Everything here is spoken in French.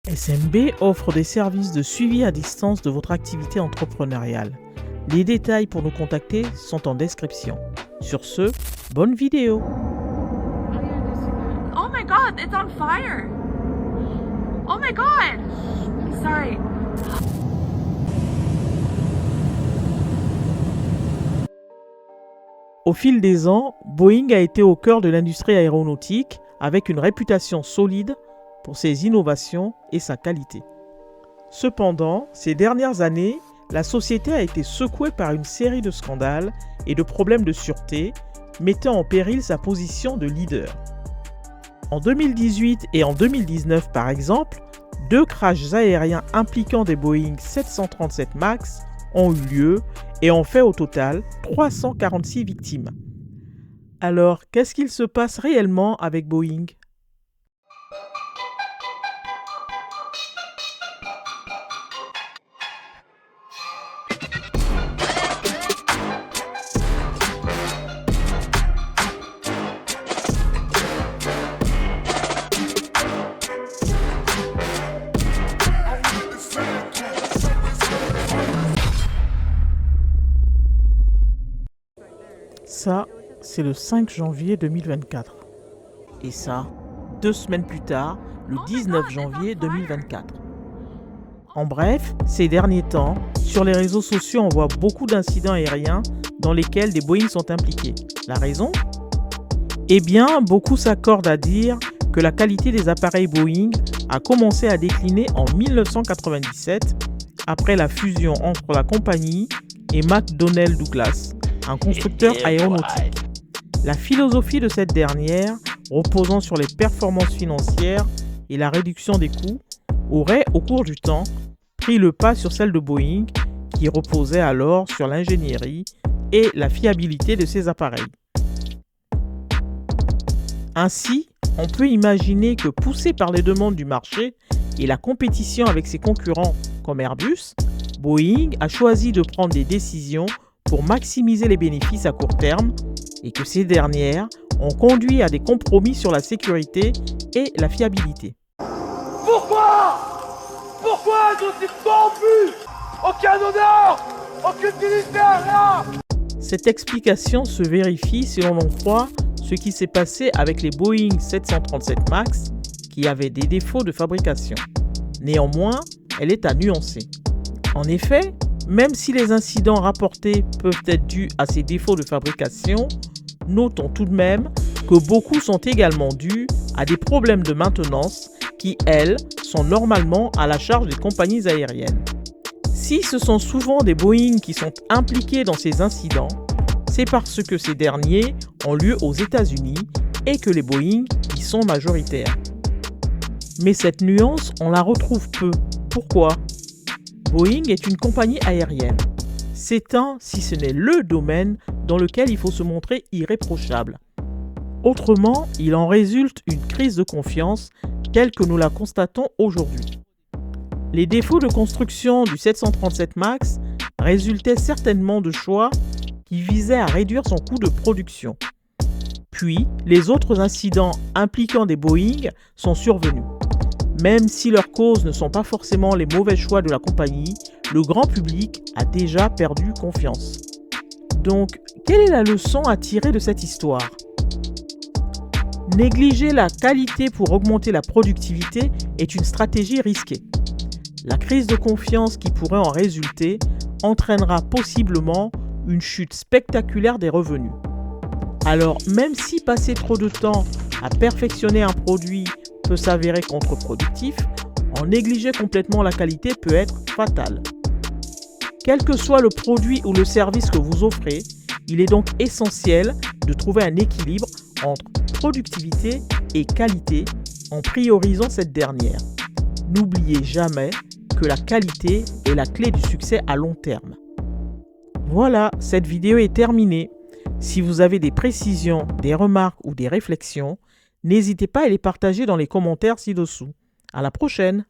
SMB offre des services de suivi à distance de votre activité entrepreneuriale. Les détails pour nous contacter sont en description. Sur ce, bonne vidéo! Oh my god, it's on fire! Oh my god! Sorry. Au fil des ans, Boeing a été au cœur de l'industrie aéronautique avec une réputation solide pour ses innovations et sa qualité. Cependant, ces dernières années, la société a été secouée par une série de scandales et de problèmes de sûreté, mettant en péril sa position de leader. En 2018 et en 2019 par exemple, 2 crashs aériens impliquant des Boeing 737 MAX ont eu lieu et ont fait au total 346 victimes. Alors, qu'est-ce qu'il se passe réellement avec Boeing ? Ça, c'est le 5 janvier 2024. Et ça, 2 semaines plus tard, le 19 janvier 2024. En bref, ces derniers temps, sur les réseaux sociaux, on voit beaucoup d'incidents aériens dans lesquels des Boeing sont impliqués. La raison ? Eh bien, beaucoup s'accordent à dire que la qualité des appareils Boeing a commencé à décliner en 1997 après la fusion entre la compagnie et McDonnell Douglas, un constructeur aéronautique. La philosophie de cette dernière, reposant sur les performances financières et la réduction des coûts, aurait, au cours du temps, pris le pas sur celle de Boeing, qui reposait alors sur l'ingénierie et la fiabilité de ses appareils. Ainsi, on peut imaginer que poussé par les demandes du marché et la compétition avec ses concurrents comme Airbus, Boeing a choisi de prendre des décisions pour maximiser les bénéfices à court terme et que ces dernières ont conduit à des compromis sur la sécurité et la fiabilité. Pourquoi sont-ils corrompus? Aucun honneur, aucune dignité, rien. Cette explication se vérifie si l'on en croit ce qui s'est passé avec les Boeing 737 MAX qui avaient des défauts de fabrication. Néanmoins, elle est à nuancer. En effet, même si les incidents rapportés peuvent être dus à ces défauts de fabrication, notons tout de même que beaucoup sont également dus à des problèmes de maintenance qui, elles, sont normalement à la charge des compagnies aériennes. Si ce sont souvent des Boeing qui sont impliqués dans ces incidents, c'est parce que ces derniers ont lieu aux États-Unis et que les Boeing y sont majoritaires. Mais cette nuance, on la retrouve peu. Pourquoi ? Boeing est une compagnie aérienne. C'est un, si ce n'est le domaine dans lequel il faut se montrer irréprochable. Autrement, il en résulte une crise de confiance telle que nous la constatons aujourd'hui. Les défauts de construction du 737 MAX résultaient certainement de choix qui visaient à réduire son coût de production. Puis, les autres incidents impliquant des Boeing sont survenus. Même si leurs causes ne sont pas forcément les mauvais choix de la compagnie, le grand public a déjà perdu confiance. Donc, quelle est la leçon à tirer de cette histoire ? Négliger la qualité pour augmenter la productivité est une stratégie risquée. La crise de confiance qui pourrait en résulter entraînera possiblement une chute spectaculaire des revenus. Alors, même si passer trop de temps à perfectionner un produit peut s'avérer contre-productif, en négliger complètement la qualité peut être fatal. Quel que soit le produit ou le service que vous offrez, il est donc essentiel de trouver un équilibre entre productivité et qualité en priorisant cette dernière. N'oubliez jamais que la qualité est la clé du succès à long terme. Voilà, cette vidéo est terminée. Si vous avez des précisions, des remarques ou des réflexions, n'hésitez pas à les partager dans les commentaires ci-dessous. À la prochaine!